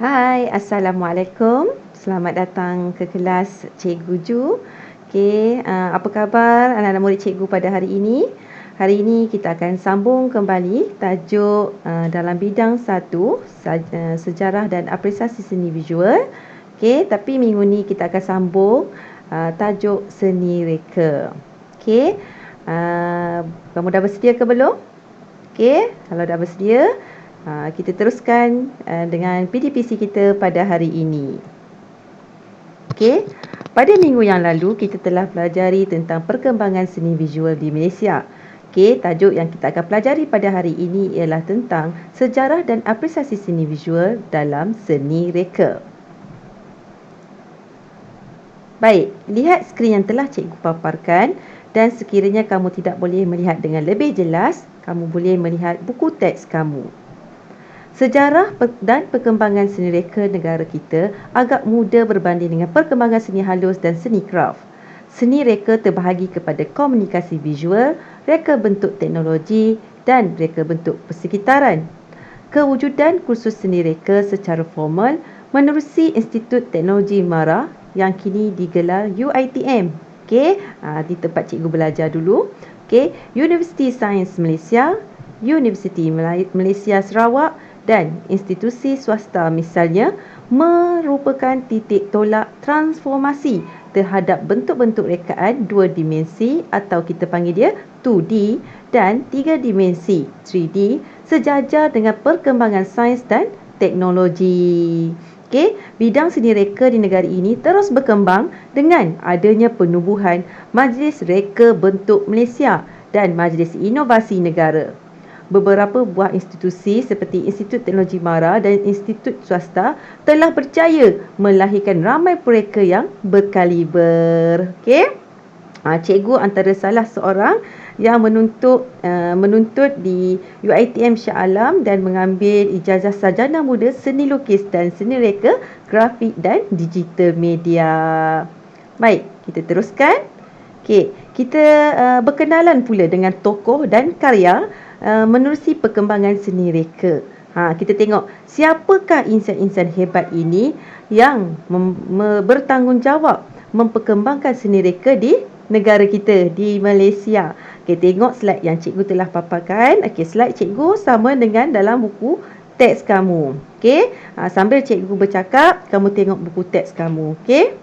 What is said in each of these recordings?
Hai, Assalamualaikum. Selamat datang ke kelas Cikgu Ju. Okey, apa khabar anak-anak murid cikgu pada hari ini? Hari ini kita akan sambung kembali tajuk dalam bidang 1, sejarah dan apresiasi seni visual. Okey, tapi minggu ni kita akan sambung tajuk seni reka. Okey, kamu dah bersedia ke belum? Okey, kalau dah bersedia, kita teruskan dengan PDPC kita pada hari ini. Okey, pada minggu yang lalu kita telah pelajari tentang perkembangan seni visual di Malaysia. Okey, tajuk yang kita akan pelajari pada hari ini ialah tentang sejarah dan apresiasi seni visual dalam seni reka. Baik, lihat skrin yang telah cikgu paparkan dan sekiranya kamu tidak boleh melihat dengan lebih jelas, kamu boleh melihat buku teks kamu. Sejarah dan perkembangan seni reka negara kita agak muda berbanding dengan perkembangan seni halus dan seni kraft. Seni reka terbahagi kepada komunikasi visual, reka bentuk teknologi dan reka bentuk persekitaran. Kewujudan kursus seni reka secara formal menerusi Institut Teknologi MARA yang kini digelar UiTM. Okey, di tempat cikgu belajar dulu. Okey, Universiti Sains Malaysia, Universiti Malaysia Sarawak dan institusi swasta misalnya merupakan titik tolak transformasi terhadap bentuk-bentuk rekaan 2 dimensi atau kita panggil dia 2D dan 3 dimensi 3D sejajar dengan perkembangan sains dan teknologi. Okey, bidang seni reka di negara ini terus berkembang dengan adanya penubuhan Majlis Reka Bentuk Malaysia dan Majlis Inovasi Negara. Beberapa buah institusi seperti Institut Teknologi MARA dan institut swasta telah berjaya melahirkan ramai pereka yang berkaliber. Okey. Cikgu antara salah seorang yang menuntut di UiTM Shah Alam dan mengambil ijazah sarjana muda seni lukis dan seni reka, grafik dan digital media. Baik, kita teruskan. Okey, kita berkenalan pula dengan tokoh dan karya menerusi perkembangan seni reka. Kita tengok siapakah insan-insan hebat ini yang bertanggungjawab memperkembangkan seni reka di negara kita, di Malaysia. Okey, tengok slide yang cikgu telah paparkan. Okey, slide cikgu sama dengan dalam buku teks kamu. Okey, sambil cikgu bercakap, kamu tengok buku teks kamu. Okey.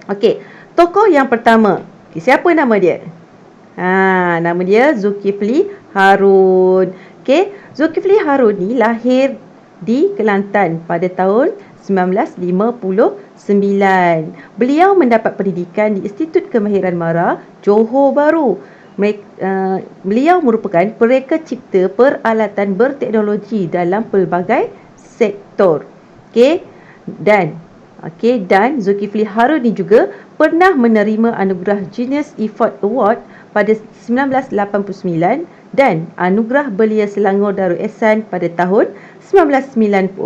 Okey, tokoh yang pertama. Okey, siapa nama dia? Nama dia Zulkifli Harun. Okey, Zulkifli Harun ni lahir di Kelantan pada tahun 1959. Beliau mendapat pendidikan di Institut Kemahiran MARA, Johor Bahru. Beliau merupakan pereka cipta peralatan berteknologi dalam pelbagai sektor. Okey, dan Zulkifli Harun ni juga pernah menerima anugerah Genius Effort Award pada 1989 dan anugerah Belia Selangor Darul Ehsan pada tahun 1996.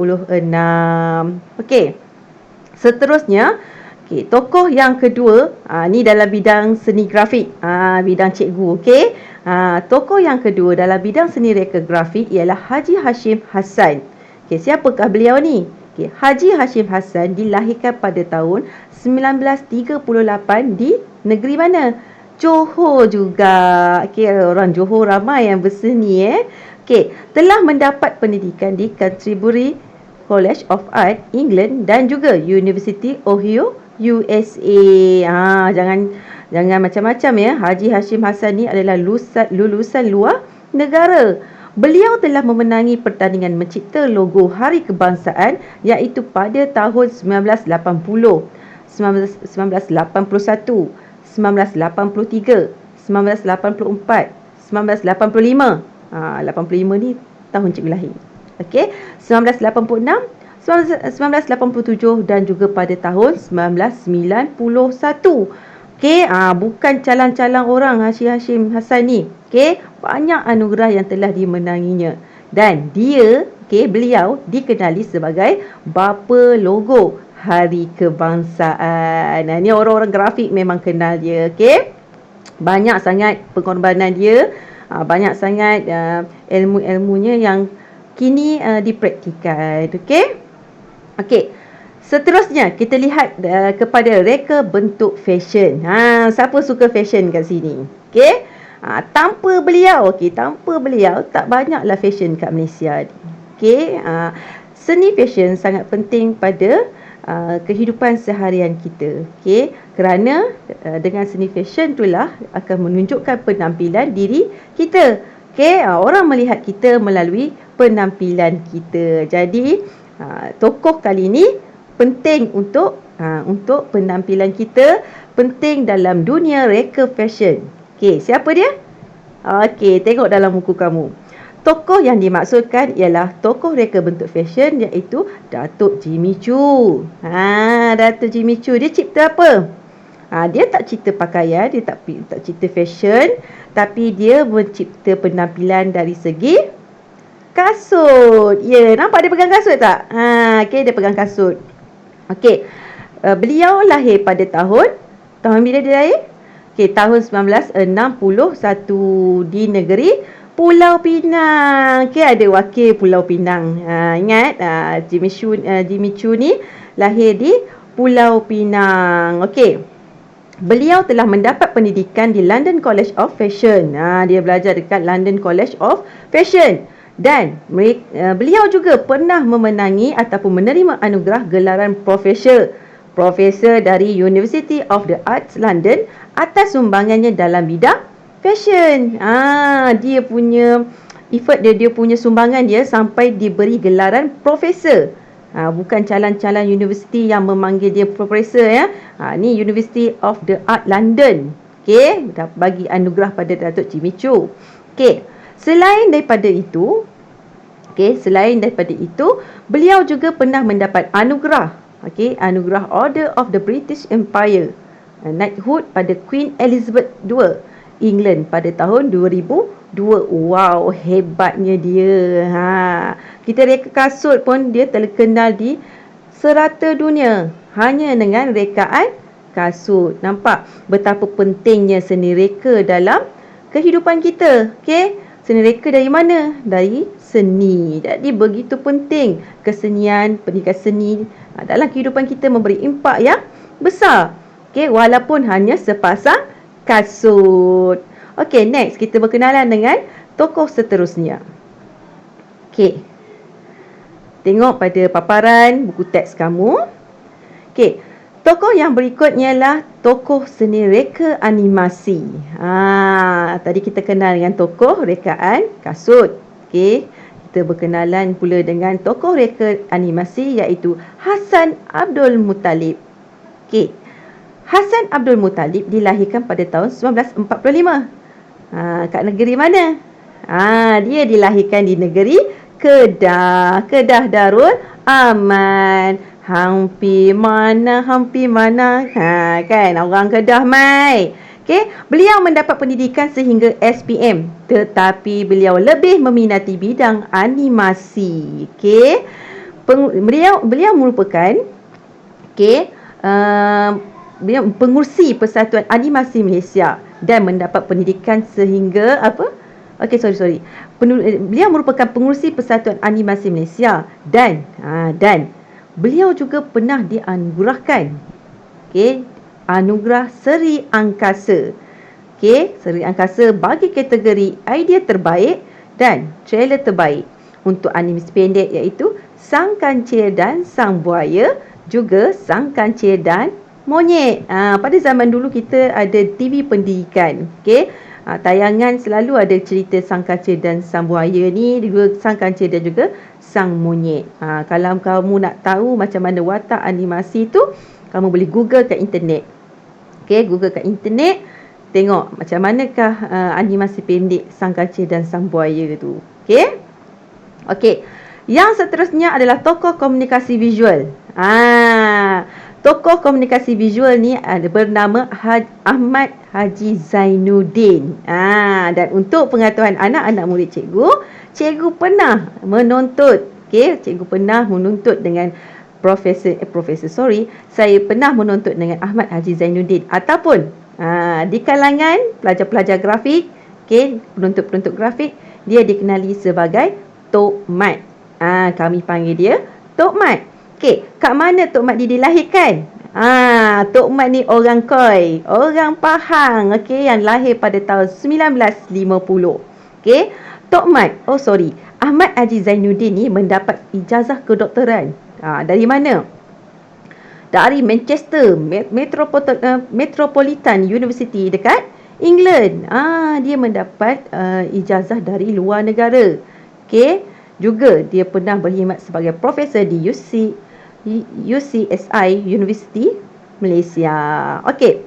Okey. Seterusnya, tokoh yang kedua, ni dalam bidang seni grafik, bidang cikgu, okey. Tokoh yang kedua dalam bidang seni reka grafik ialah Haji Hashim Hassan. Okey, siapakah beliau ni? Okey, Haji Hashim Hassan dilahirkan pada tahun 1938 di negeri mana? Johor juga. Okey, orang Johor ramai yang berseni Okey, telah mendapat pendidikan di Canterbury College of Art, England dan juga University Ohio, USA. Jangan macam-macam ya. Haji Hashim Hassan ni adalah lulusan luar negara. Beliau telah memenangi pertandingan mencipta logo Hari Kebangsaan iaitu pada tahun 1980, 1981, 1983, 1984, 1985. 85 ni tahun cikgu lahir. Okey, 1986, 1987 dan juga pada tahun 1991. Okey, bukan calang-calang orang Haji Hashim Hassan ni. Okey, banyak anugerah yang telah dimenanginya. Dan beliau dikenali sebagai bapa logo Hari Kebangsaan. Ni orang-orang grafik memang kenal dia. Okey, banyak sangat pengorbanan dia, banyak sangat ilmu-ilmunya yang kini dipraktikan. Okey. Okey. Seterusnya kita lihat kepada reka bentuk fashion. Siapa suka fashion kat sini? Okey. Tanpa beliau tak banyaklah fashion kat Malaysia ni. Okey. Seni fashion sangat penting pada kehidupan seharian kita. Okey. Kerana dengan seni fashion itulah akan menunjukkan penampilan diri kita. Okey. Orang melihat kita melalui penampilan kita. Jadi tokoh kali ni penting untuk penampilan kita, penting dalam dunia reka fashion. Okey, siapa dia? Okey, tengok dalam buku kamu. Tokoh yang dimaksudkan ialah tokoh reka bentuk fashion iaitu Datuk Jimmy Choo. Datuk Jimmy Choo dia cipta apa? Dia tak cipta pakaian, dia tak cipta fashion, tapi dia mencipta penampilan dari segi kasut. Nampak dia pegang kasut tak? Okey, dia pegang kasut. Okey. Beliau lahir pada tahun bila dia lahir? Okey, tahun 1961 di negeri Pulau Pinang. Okey, ada wakil Pulau Pinang. Ingat Jimmy Choo ni lahir di Pulau Pinang. Okey. Beliau telah mendapat pendidikan di London College of Fashion. Dia belajar dekat London College of Fashion. Dan beliau juga pernah memenangi ataupun menerima anugerah gelaran profesor dari University of the Arts London atas sumbangannya dalam bidang fashion. Dia punya effort dia punya sumbangan dia sampai diberi gelaran profesor. Bukan calon-calon universiti yang memanggil dia profesor ya. Ni University of the Art London. Okey, bagi anugerah pada Datuk Jimmy Choo. Okey. Selain daripada itu, beliau juga pernah mendapat anugerah, anugerah Order of the British Empire, knighthood pada Queen Elizabeth II, England pada tahun 2002. Wow, hebatnya dia. Kita reka kasut pun dia terkenal di serata dunia hanya dengan rekaan kasut. Nampak betapa pentingnya seni reka dalam kehidupan kita. Okey. Seni reka dari mana? Dari seni. Jadi begitu penting kesenian, pendidikan seni dalam kehidupan kita, memberi impak yang besar. Okey, walaupun hanya sepasang kasut. Okey, next kita berkenalan dengan tokoh seterusnya. Okey. Tengok pada paparan buku teks kamu. Okey. Tokoh yang berikutnya ialah tokoh seni reka animasi. Tadi kita kenal dengan tokoh rekaan kasut. Okey, kita berkenalan pula dengan tokoh reka animasi iaitu Hassan Abdul Muttalib. Okey. Hassan Abdul Muttalib dilahirkan pada tahun 1945. Kat negeri mana? Dia dilahirkan di negeri Kedah Darul Aman. Hampir mana kan orang Kedah mai. Okey, beliau mendapat pendidikan sehingga SPM, tetapi beliau lebih meminati bidang animasi. Okey, beliau merupakan beliau pengurusi Persatuan Animasi Malaysia dan mendapat pendidikan sehingga beliau merupakan pengurusi Persatuan Animasi Malaysia dan beliau juga pernah dianugerahkan anugerah Seri Angkasa. Seri Angkasa bagi kategori idea terbaik dan trailer terbaik untuk animasi pendek iaitu Sang Kancil dan Sang Buaya, juga Sang Kancil dan Monyet. Pada zaman dulu kita ada TV pendidikan. Tayangan selalu ada cerita Sang Kancil dan Sang Buaya ni, juga Sang Kancil dan juga Sang Monyet. Kalau kamu nak tahu macam mana watak animasi tu, kamu boleh google kat internet. Google kat internet, tengok macam manakah animasi pendek Sang Kancil dan Sang Buaya tu. Okey. Yang seterusnya adalah tokoh komunikasi visual. Tokoh komunikasi visual ni bernama Ahmad Haji Zainuddin. Dan untuk pengetahuan anak-anak murid cikgu pernah menuntut, cikgu pernah menuntut dengan saya pernah menuntut dengan Ahmad Haji Zainuddin ataupun di kalangan pelajar-pelajar grafik, penuntut-penuntut grafik, dia dikenali sebagai Tok Mat. Kami panggil dia Tok Mat. Okey, kat mana Tok Mat dilahirkan? Tok Mat ni orang Khoi, orang Pahang, okey, yang lahir pada tahun 1950. Okey, Ahmad Haji Zainuddin ni mendapat ijazah kedoktoran. Dari mana? Dari Manchester Metropolitan University dekat England. Dia mendapat ijazah dari luar negara. Okey, juga dia pernah berkhidmat sebagai profesor di UCSI University Malaysia. Okey.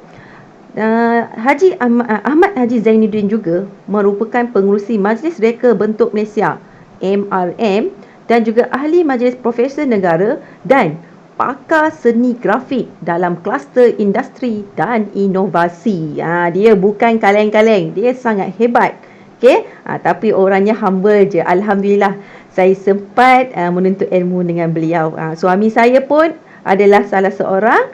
Ahmad Haji Zainuddin juga merupakan pengerusi Majlis Reka Bentuk Malaysia MRM dan juga ahli Majlis Profesor Negara dan pakar seni grafik dalam kluster industri dan inovasi. Dia bukan kaleng-kaleng, dia sangat hebat. Okey, tapi orangnya humble je. Alhamdulillah saya sempat menuntut ilmu dengan beliau. Suami saya pun adalah salah seorang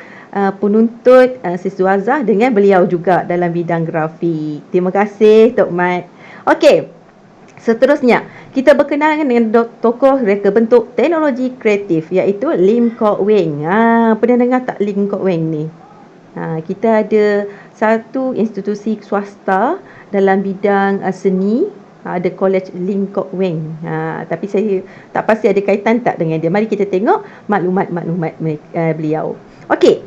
penuntut siswazah dengan beliau juga dalam bidang grafik. Terima kasih Tok Mat. Okey, seterusnya kita berkenalan dengan tokoh reka bentuk teknologi kreatif iaitu Lim Kok Weng. Pernah dengar tak Lim Kok Weng ni? Kita ada satu institusi swasta dalam bidang seni, ada College Lim Kok Weng. Tapi saya tak pasti ada kaitan tak dengan dia. Mari kita tengok maklumat-maklumat beliau. Okey.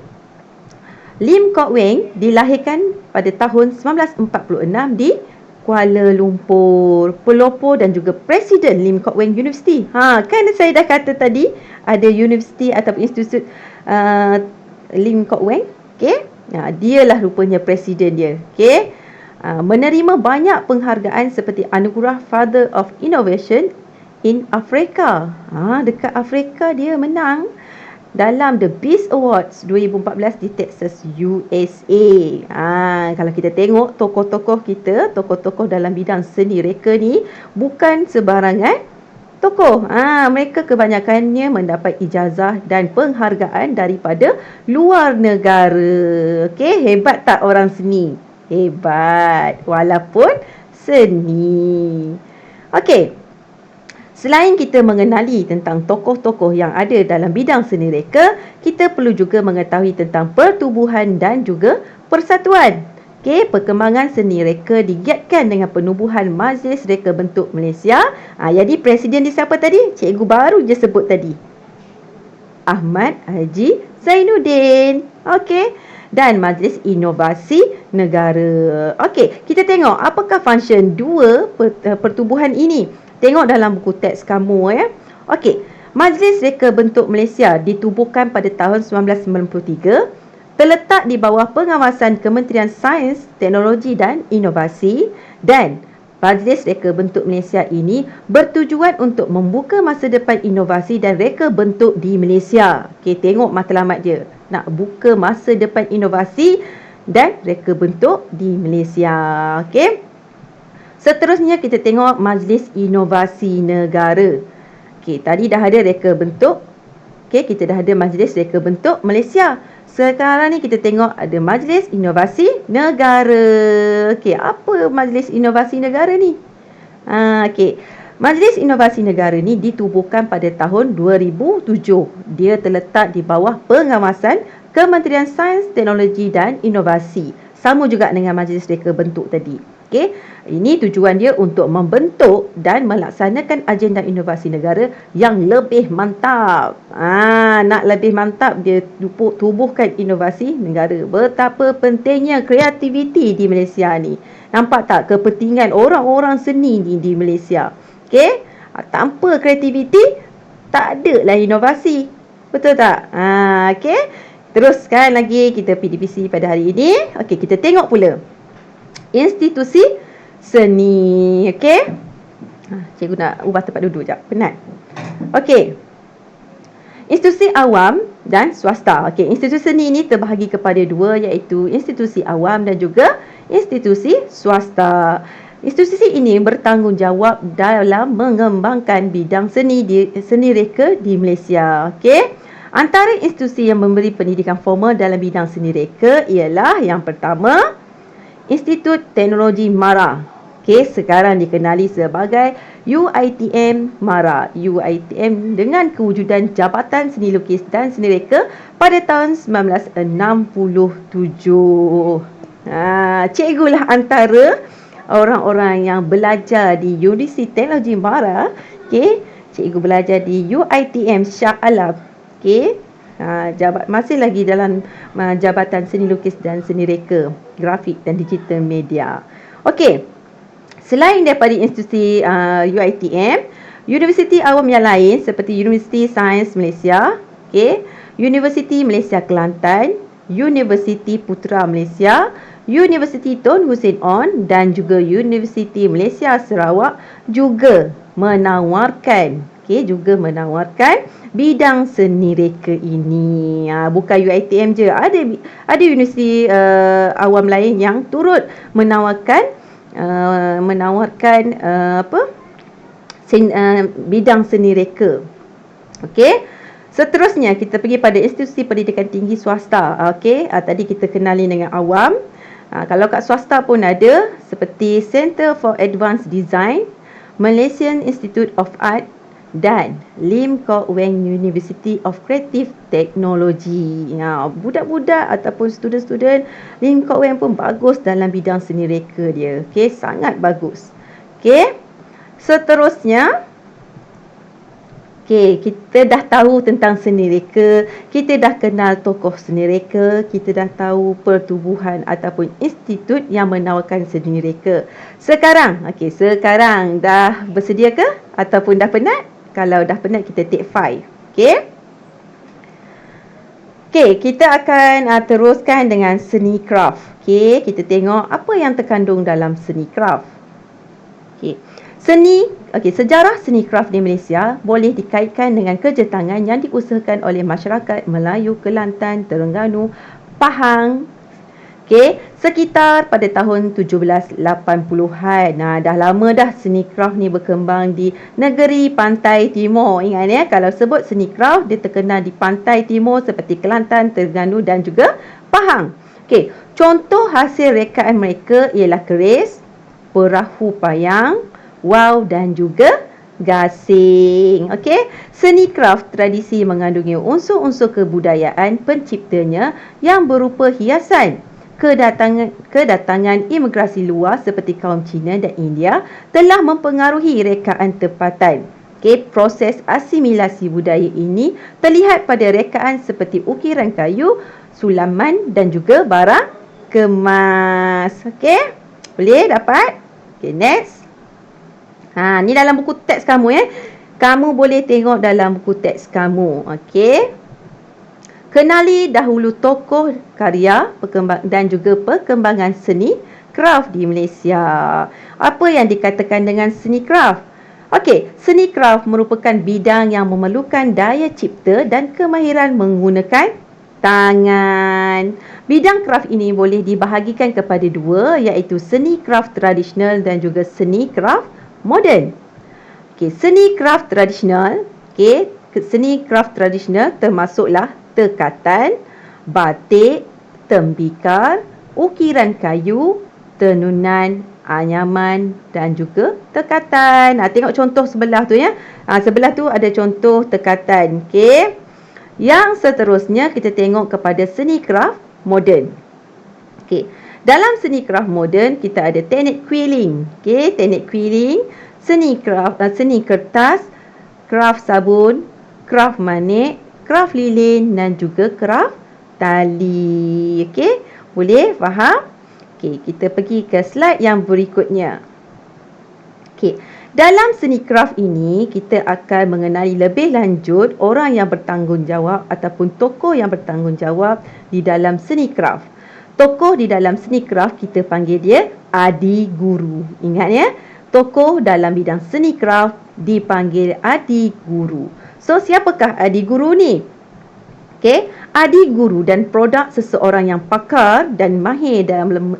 Lim Kok Weng dilahirkan pada tahun 1946 di Kuala Lumpur, pelopor dan juga Presiden Lim Kok Weng University. Kan saya dah kata tadi ada universiti atau institut Lim Kok Weng. Okey. Dialah rupanya presiden dia. Okey. Menerima banyak penghargaan seperti anugerah Father of Innovation in Africa. Dekat Afrika dia menang dalam The Beast Awards 2014 di Texas, USA. Kalau kita tengok tokoh-tokoh dalam bidang seni reka ni bukan sebarangan tokoh. Mereka kebanyakannya mendapat ijazah dan penghargaan daripada luar negara. Okey, hebat tak orang seni? Hebat, walaupun seni. Okey. Selain kita mengenali tentang tokoh-tokoh yang ada dalam bidang seni reka, kita perlu juga mengetahui tentang pertubuhan dan juga persatuan. Okey, perkembangan seni reka digiatkan dengan penubuhan Majlis Reka Bentuk Malaysia. Jadi presiden dia siapa tadi? Cikgu baru je sebut tadi. Ahmad Haji Zainuddin. Okey. Dan Majlis Inovasi Negara. Okey, kita tengok apakah function dua pertubuhan ini. Tengok dalam buku teks kamu ya. Okey, Majlis Reka Bentuk Malaysia ditubuhkan pada tahun 1993, terletak di bawah pengawasan Kementerian Sains, Teknologi dan Inovasi, dan Majlis Reka Bentuk Malaysia ini bertujuan untuk membuka masa depan inovasi dan reka bentuk di Malaysia. Okey, tengok matlamat dia. Nak buka masa depan inovasi dan reka bentuk di Malaysia. Okey. Seterusnya kita tengok Majlis Inovasi Negara. Okey, tadi dah ada reka bentuk. Okey, kita dah ada Majlis Reka Bentuk Malaysia. Sekarang ni kita tengok ada Majlis Inovasi Negara. Okey, apa Majlis Inovasi Negara ni? Okey. Majlis Inovasi Negara ni ditubuhkan pada tahun 2007. Dia terletak di bawah pengawasan Kementerian Sains, Teknologi dan Inovasi. Sama juga dengan Majlis Reka Bentuk tadi. Okey, ini tujuan dia untuk membentuk dan melaksanakan agenda inovasi negara yang lebih mantap. Nak lebih mantap, dia tubuhkan inovasi negara. Betapa pentingnya kreativiti di Malaysia ni. Nampak tak kepentingan orang-orang seni ni di Malaysia? Okey, tanpa kreativiti tak ada lah inovasi. Betul tak? Okey, teruskan lagi kita PDPC pada hari ini. Okey, kita tengok pula institusi seni. Okey. Cikgu nak ubah tempat duduk jap. Penat. Okey. Institusi awam dan swasta. Okey, institusi seni ini terbahagi kepada dua, iaitu institusi awam dan juga institusi swasta. Institusi ini bertanggungjawab dalam mengembangkan bidang seni reka di Malaysia. Okey. Antara institusi yang memberi pendidikan formal dalam bidang seni reka ialah yang pertama, Institut Teknologi MARA. Okey, sekarang dikenali sebagai UiTM MARA. UiTM dengan kewujudan Jabatan Seni Lukis dan Seni Reka pada tahun 1967. Cikgu lah antara orang-orang yang belajar di Universiti Teknologi MARA. Cikgu belajar di UiTM Shah Alam. Masih lagi dalam Jabatan Seni Lukis dan Seni Reka, Grafik dan Digital Media. Selain daripada institusi UiTM, universiti awam yang lain seperti Universiti Sains Malaysia, Universiti Malaysia Kelantan, Universiti Putra Malaysia, Universiti Tun Hussein On dan juga Universiti Malaysia Sarawak juga menawarkan bidang seni reka ini. Bukan UiTM je, ada universiti awam lain yang turut menawarkan bidang seni reka. Seterusnya kita pergi pada institusi pendidikan tinggi swasta. Tadi kita kenali dengan awam. Kalau kat swasta pun ada seperti Center for Advanced Design, Malaysian Institute of Art dan Lim Kok Weng University of Creative Technology. Budak-budak ataupun student-student Lim Kok Weng pun bagus dalam bidang seni reka dia. Sangat bagus. Seterusnya, kita dah tahu tentang seni reka, kita dah kenal tokoh seni reka, kita dah tahu pertubuhan ataupun institut yang menawarkan seni reka. Sekarang dah bersedia ke? Ataupun dah penat? Kalau dah penat, kita take 5. Kita akan teruskan dengan seni craft. Kita tengok apa yang terkandung dalam seni craft. Sejarah seni craft di Malaysia boleh dikaitkan dengan kerja tangan yang diusahakan oleh masyarakat Melayu Kelantan, Terengganu, Pahang, sekitar pada tahun 1780-an. Dah lama dah seni craft ni berkembang di negeri pantai timur. Ingat kalau sebut seni craft, dia terkenal di pantai timur seperti Kelantan, Terengganu dan juga Pahang. Contoh hasil rekaan mereka ialah keris, perahu payang, wau dan juga gasing. Seni craft tradisi mengandungi unsur-unsur kebudayaan penciptanya yang berupa hiasan. Kedatangan imigrasi luar seperti kaum Cina dan India telah mempengaruhi rekaan tempatan. Proses asimilasi budaya ini terlihat pada rekaan seperti ukiran kayu, sulaman dan juga barang kemas. Boleh dapat? Next. Ni dalam buku teks kamu Kamu boleh tengok dalam buku teks kamu. Kenali dahulu tokoh karya dan juga perkembangan seni craft di Malaysia. Apa yang dikatakan dengan seni craft? Seni craft merupakan bidang yang memerlukan daya cipta dan kemahiran menggunakan tangan. Bidang craft ini boleh dibahagikan kepada dua, iaitu seni craft tradisional dan juga seni craft moden. Seni craft tradisional, seni craft tradisional termasuklah tekatan, batik, tembikar, ukiran kayu, tenunan, anyaman dan juga tekatan. Tengok contoh sebelah tu sebelah tu ada contoh tekatan. Yang seterusnya kita tengok kepada seni craft moden. Dalam seni craft moden kita ada teknik quilling. Teknik quilling, seni kertas, craft sabun, craft manik, craft lilin dan juga craft tali. Boleh faham? Kita pergi ke slide yang berikutnya. Dalam seni craft ini, kita akan mengenali lebih lanjut orang yang bertanggungjawab ataupun tokoh yang bertanggungjawab di dalam seni craft. Tokoh di dalam seni craft kita panggil dia adi guru. Ingat tokoh dalam bidang seni craft dipanggil adi guru. So, siapakah adi guru ni? Adi guru dan produk seseorang yang pakar dan mahir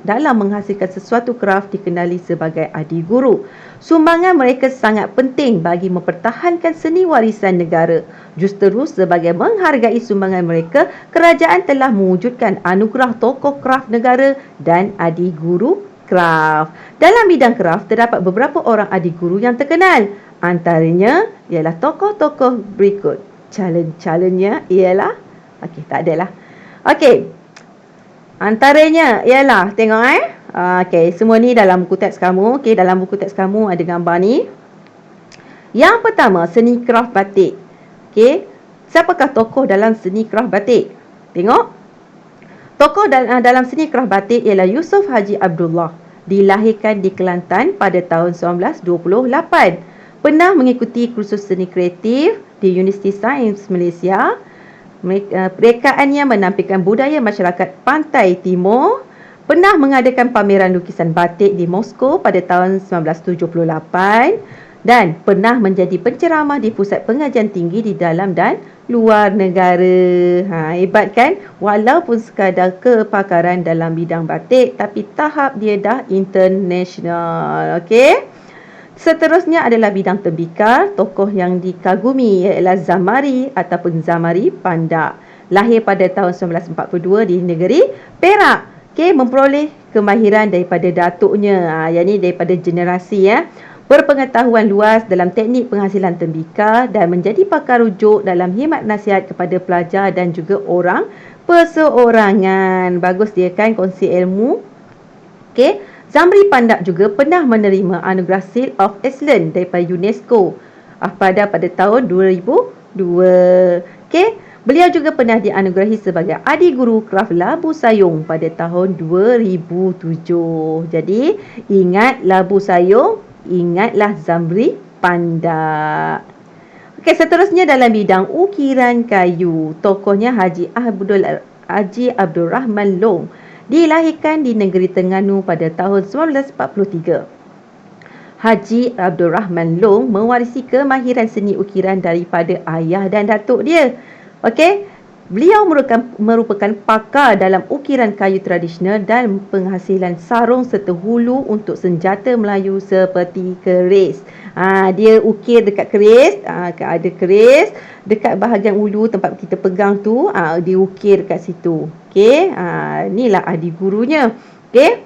dalam menghasilkan sesuatu craft dikenali sebagai adi guru. Sumbangan mereka sangat penting bagi mempertahankan seni warisan negara. Justeru sebagai menghargai sumbangan mereka, kerajaan telah mewujudkan anugerah tokoh craft negara dan adi guru kraft. Dalam bidang kraft, terdapat beberapa orang adik guru yang terkenal. Antaranya ialah tokoh-tokoh berikut. Calon-calonnya ialah, okey, tak adalah. Okey, antaranya ialah, tengok okey, semua ni dalam buku teks kamu. Okey, dalam buku teks kamu ada gambar ni. Yang pertama, seni kraft batik. Okey, siapakah tokoh dalam seni kraft batik? Tengok. Tokoh dalam seni kraft batik ialah Yusof Haji Abdullah. Dilahirkan di Kelantan pada tahun 1928. Pernah mengikuti kursus seni kreatif di Universiti Sains Malaysia. Perekaannya menampilkan budaya masyarakat Pantai Timur. Pernah mengadakan pameran lukisan batik di Moskow pada tahun 1978. Dan pernah menjadi penceramah di pusat pengajian tinggi di dalam dan luar negara. Hebat kan? Walaupun sekadar kepakaran dalam bidang batik, tapi tahap dia dah international. Okey. Seterusnya adalah bidang tembikar. Tokoh yang dikagumi ialah Zamari ataupun Zamari Pandak. Lahir pada tahun 1942 di negeri Perak. Okey, memperoleh kemahiran daripada datuknya. Yang ni daripada generasi berpengetahuan luas dalam teknik penghasilan tembikar dan menjadi pakar rujuk dalam khidmat nasihat kepada pelajar dan juga orang perseorangan. Bagus dia kan, kongsi ilmu. Okey, Zamri Pandak juga pernah menerima anugerah Seal of Excellence daripada UNESCO pada tahun 2002. Okey, beliau juga pernah dianugerahi sebagai Adi Guru Kraft Labu Sayung pada tahun 2007. Jadi, ingat Labu Sayung, ingatlah Zamri Pandak. Okey, seterusnya dalam bidang ukiran kayu. Tokohnya Haji Abdul Rahman Long. Dilahirkan di negeri Terengganu pada tahun 1943. Haji Abdul Rahman Long mewarisi kemahiran seni ukiran daripada ayah dan datuk dia. Okey, beliau merupakan pakar dalam ukiran kayu tradisional dan penghasilan sarung serta hulu untuk senjata Melayu seperti keris. Dia ukir dekat keris, ada keris dekat bahagian hulu tempat kita pegang tu, dia ukir kat situ. Okey, inilah adik gurunya. Okey.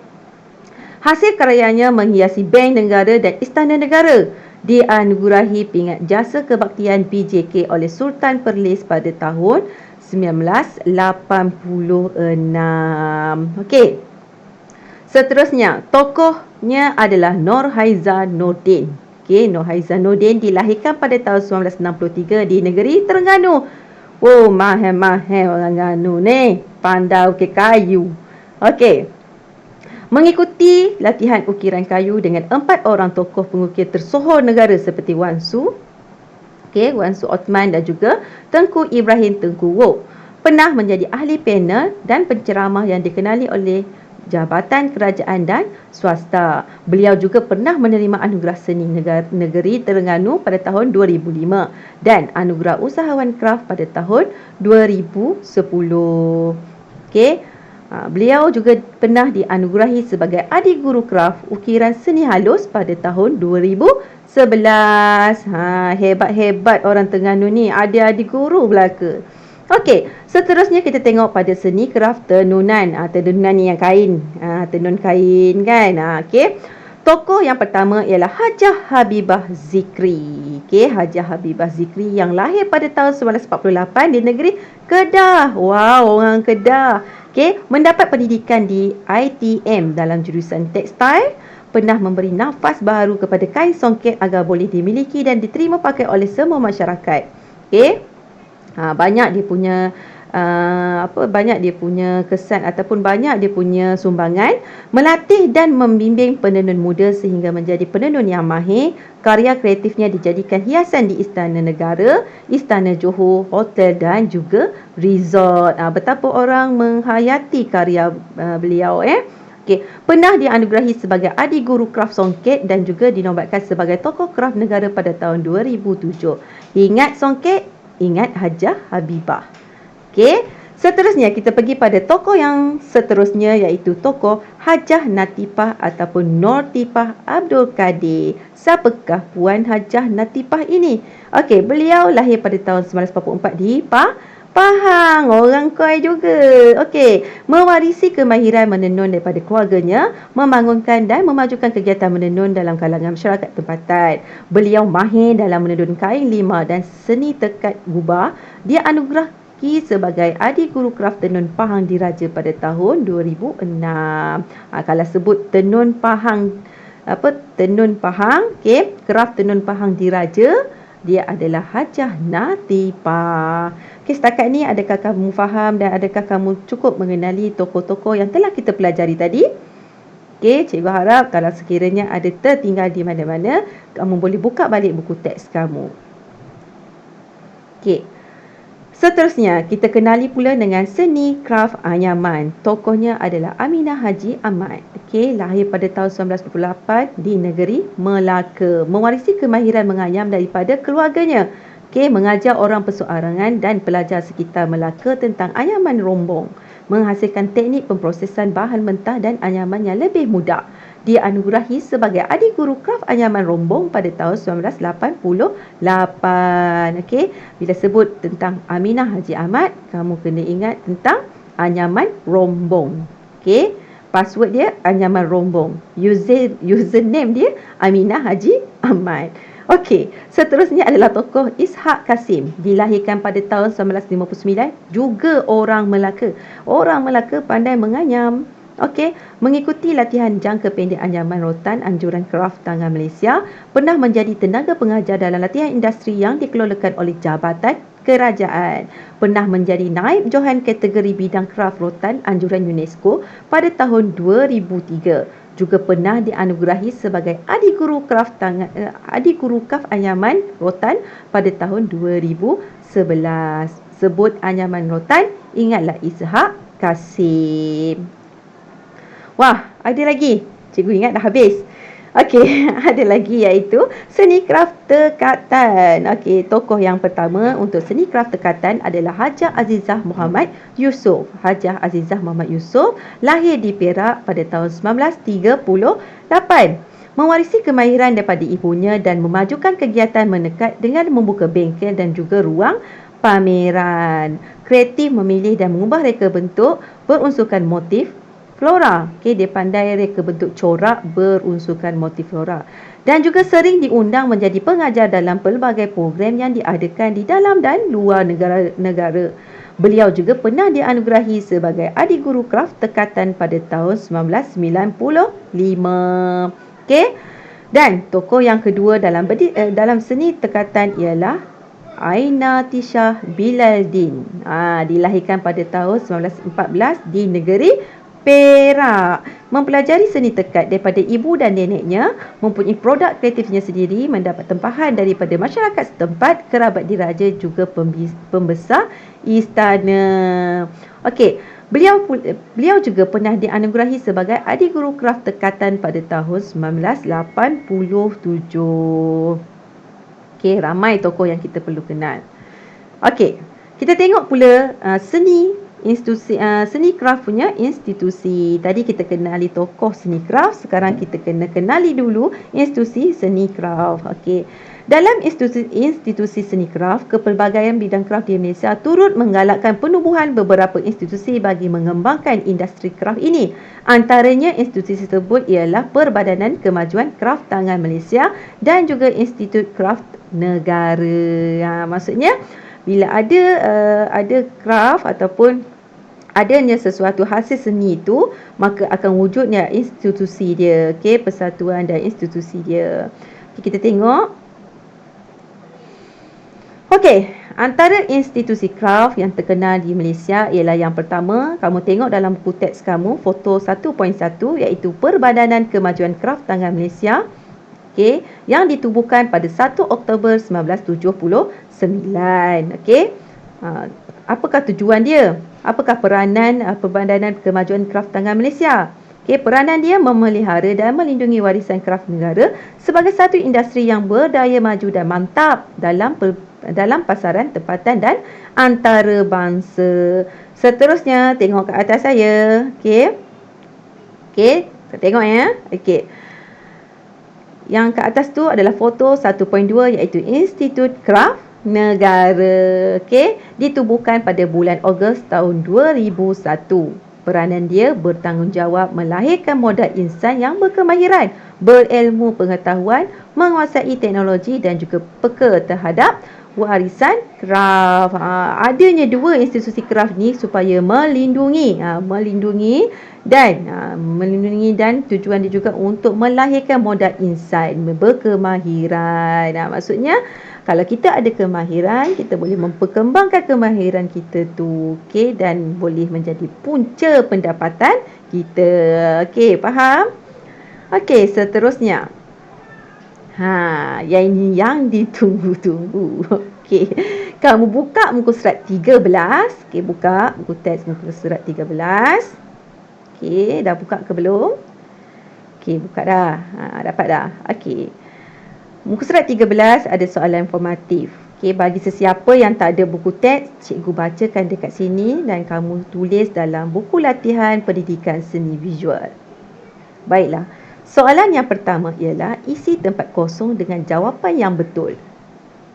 Hasil karyanya menghiasi Bank Negara dan Istana Negara. Dianugerahi pingat jasa kebaktian PJK oleh Sultan Perlis pada tahun 1986. Okey. Seterusnya, tokohnya adalah Nurhaiza Nordin. Okey, Nurhaiza Nordin dilahirkan pada tahun 1963 di negeri Terengganu. Oh, mahir-mahir orang Terengganu ni. Pandai ukir kayu. Okey. Mengikuti latihan ukiran kayu dengan 4 orang tokoh pengukir tersohor negara seperti Wan Su, Wan Su Othman dan juga Tengku Ibrahim Tengku Wok. Pernah menjadi ahli panel dan penceramah yang dikenali oleh jabatan kerajaan dan swasta. Beliau juga pernah menerima anugerah seni negeri Terengganu pada tahun 2005 dan anugerah usahawan kraft pada tahun 2010. Okey. Beliau juga pernah dianugerahi sebagai Adi Guru Kraft Ukiran Seni Halus pada tahun 2011. Hebat-hebat orang Terengganu ni, ada Adi Guru belaka. Okey, seterusnya kita tengok pada seni kraft tenunan. Tenunan ni yang kain, tenun kain kan. Okey. Tokoh yang pertama ialah Hajah Habibah Zikri. Okey, Hajah Habibah Zikri yang lahir pada tahun 1948 di negeri Kedah. Wow, orang Kedah. Okey, mendapat pendidikan di ITM dalam jurusan tekstil, pernah memberi nafas baru kepada kain songket agar boleh dimiliki dan diterima pakai oleh semua masyarakat. Okey. Banyak dia punya banyak dia punya kesan ataupun banyak dia punya sumbangan melatih dan membimbing penenun muda sehingga menjadi penenun yang mahir. Karya kreatifnya dijadikan hiasan di Istana Negara, Istana Johor, hotel dan juga resort. Betapa orang menghayati karya beliau Okey, pernah dianugerahi sebagai Adi Guru Kraft Songket dan juga dinobatkan sebagai tokoh kraft negara pada tahun 2007. Ingat songket, ingat Hajah Habibah. Okey, seterusnya kita pergi pada tokoh yang seterusnya iaitu tokoh Hajah Natifah ataupun Nortipah Abdul Kadir. Siapakah Puan Hajah Natifah ini? Okey, beliau lahir pada tahun 1944 di Pahang, orang Khoi juga. Okey, mewarisi kemahiran menenun daripada keluarganya, membangunkan dan memajukan kegiatan menenun dalam kalangan masyarakat tempatan. Beliau mahir dalam menenun kain lima dan seni tekat gubah. Dia anugerahki sebagai Adik Guru Kraf Tenun Pahang Diraja pada tahun 2006. Kalau sebut tenun Pahang, tenun Pahang, okey, Kraf Tenun Pahang Diraja, dia adalah Hajah Natifah. Okey, setakat ni adakah kamu faham dan adakah kamu cukup mengenali tokoh-tokoh yang telah kita pelajari tadi? Okey, cikgu harap kalau sekiranya ada tertinggal di mana-mana, kamu boleh buka balik buku teks kamu. Okey. Seterusnya, kita kenali pula dengan seni kraf anyaman. Tokohnya adalah Aminah Haji Ahmad. Okey, lahir pada tahun 1928 di negeri Melaka. Mewarisi kemahiran menganyam daripada keluarganya. Okey, mengajar orang perseorangan dan pelajar sekitar Melaka tentang anyaman rombong. Menghasilkan teknik pemprosesan bahan mentah dan anyaman yang lebih mudah. Dia anugerahi sebagai Adik Guru Kraf Anyaman Rombong pada tahun 1988. Okey, bila sebut tentang Aminah Haji Ahmad, kamu kena ingat tentang anyaman rombong. Okey, password dia anyaman rombong. Username dia Aminah Haji Ahmad. Okey, seterusnya adalah tokoh Ishak Kasim. Dilahirkan pada tahun 1959, juga orang Melaka. Orang Melaka pandai menganyam. Okey, mengikuti latihan jangka pendek anyaman rotan anjuran kraf tangan Malaysia, pernah menjadi tenaga pengajar dalam latihan industri yang dikelolakan oleh Jabatan Kerajaan, pernah menjadi naib johan kategori bidang kraf rotan anjuran UNESCO pada tahun 2003. Juga pernah dianugerahi sebagai Adik Guru Kraf Anyaman Rotan pada tahun 2011. Sebut anyaman rotan, ingatlah Ishak Kasim. Wah, ada lagi. Cikgu ingat dah habis. Okey, ada lagi iaitu seni kraf tekatan. Okey, tokoh yang pertama untuk seni kraf tekatan adalah Hajah Azizah Muhammad Yusof. Hajah Azizah Muhammad Yusof lahir di Perak pada tahun 1938. Mewarisi kemahiran daripada ibunya dan memajukan kegiatan menekat dengan membuka bengkel dan juga ruang pameran. Kreatif memilih dan mengubah reka bentuk berunsurkan motif flora. Okey, dia pandai reka bentuk corak berunsurkan motif flora. Dan juga sering diundang menjadi pengajar dalam pelbagai program yang diadakan di dalam dan luar negara. Beliau juga pernah dianugerahi sebagai Adik Guru Kraf Tekatan pada tahun 1995. Okey. Dan tokoh yang kedua dalam seni tekatan ialah Aina Tishah Bilaldin. Dilahirkan pada tahun 1914 di negeri Perak. Mempelajari seni tekat daripada ibu dan neneknya, mempunyai produk kreatifnya sendiri, mendapat tempahan daripada masyarakat setempat, kerabat diraja juga pembesar istana. Okey, beliau juga pernah dianugerahi sebagai Adik Guru Kraf Tekatan pada tahun 1987. Okey, ramai tokoh yang kita perlu kenal. Okey, kita tengok pula seni kraf punya institusi. Tadi kita kenali tokoh seni kraf, sekarang kita kena kenali dulu institusi seni kraf. Okey. Dalam institusi seni kraf, kepelbagaian bidang kraf di Malaysia turut menggalakkan penubuhan beberapa institusi bagi mengembangkan industri kraf ini. Antaranya institusi tersebut ialah Perbadanan Kemajuan Kraf Tangan Malaysia dan juga Institut Kraf Negara. Maksudnya bila ada kraf ataupun adanya sesuatu hasil seni itu, maka akan wujudnya institusi dia. Okey, persatuan dan institusi dia. Okay, kita tengok. Okey, antara institusi kraf yang terkenal di Malaysia ialah yang pertama, kamu tengok dalam buku teks kamu, foto 1.1, iaitu Perbadanan Kemajuan Kraf Tangan Malaysia. Okey, yang ditubuhkan pada 1 Oktober 1979. Okey. Apakah tujuan dia? Apakah peranan Perbadanan Kemajuan Kraf Tangan Malaysia? Okey, peranan dia memelihara dan melindungi warisan kraf negara sebagai satu industri yang berdaya maju dan mantap dalam pasaran tempatan dan antarabangsa. Seterusnya, tengok ke atas saya. Okey. Okey, tengok ya. Okey. Yang ke atas tu adalah foto 1.2, iaitu Institut Kraf negara. Okey, ditubuhkan pada bulan Ogos tahun 2001. Peranan dia bertanggungjawab melahirkan modal insan yang berkemahiran, berilmu pengetahuan, menguasai teknologi dan juga peka terhadap warisan kraf. Adanya dua institusi kraf ni supaya melindungi dan tujuan dia juga untuk melahirkan modal insan berkemahiran. Maksudnya kalau kita ada kemahiran, kita boleh memperkembangkan kemahiran kita tu, okey, dan boleh menjadi punca pendapatan kita. Okey, faham? Okey, seterusnya. Yang ini yang ditunggu-tunggu. Okey. Kamu buka muka surat 13. Okey, buka buku teks muka surat 13. Okey, dah buka ke belum? Okey, buka dah. Dapat dah. Okey. Muka surat 13 ada soalan informatif. Okey, bagi sesiapa yang tak ada buku teks, cikgu bacakan dekat sini dan kamu tulis dalam buku latihan pendidikan seni visual. Baiklah. Soalan yang pertama ialah isi tempat kosong dengan jawapan yang betul.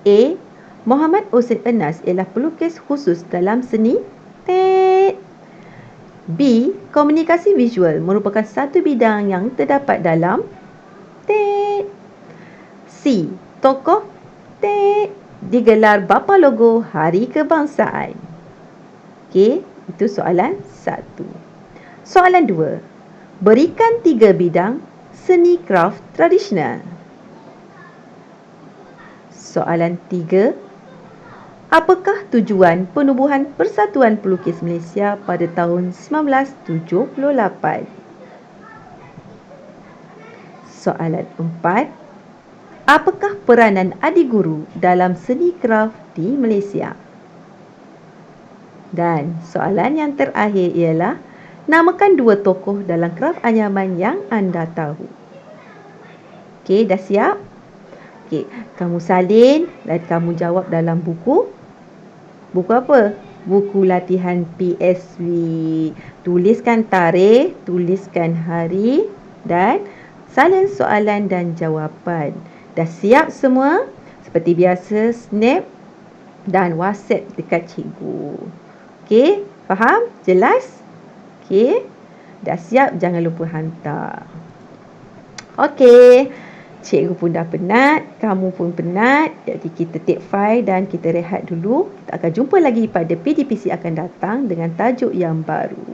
A. Muhammad Hussein Enas ialah pelukis khusus dalam seni tet. B. Komunikasi visual merupakan satu bidang yang terdapat dalam tet. C. Tokoh tet digelar bapa logo Hari Kebangsaan. Okey, itu soalan 1. Soalan 2. Berikan 3 bidang seni kraf tradisional. Soalan 3. Apakah tujuan penubuhan Persatuan Pelukis Malaysia pada tahun 1978? Soalan 4. Apakah peranan adik guru dalam seni kraf di Malaysia? Dan soalan yang terakhir ialah namakan 2 tokoh dalam kraf anyaman yang anda tahu. Okey, dah siap? Okey, kamu salin dan kamu jawab dalam buku. Buku apa? Buku latihan PSV. Tuliskan tarikh, tuliskan hari dan salin soalan dan jawapan. Dah siap semua? Seperti biasa, snap dan WhatsApp dekat cikgu. Okey, faham? Jelas? Okey, dah siap, jangan lupa hantar. Okey, cikgu pun dah penat, kamu pun penat. Jadi kita take file dan kita rehat dulu. Kita akan jumpa lagi pada PDPC akan datang dengan tajuk yang baru.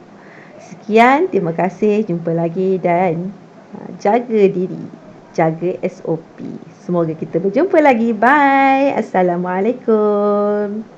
Sekian, terima kasih, jumpa lagi dan jaga diri. Jaga SOP. Semoga kita berjumpa lagi. Bye. Assalamualaikum.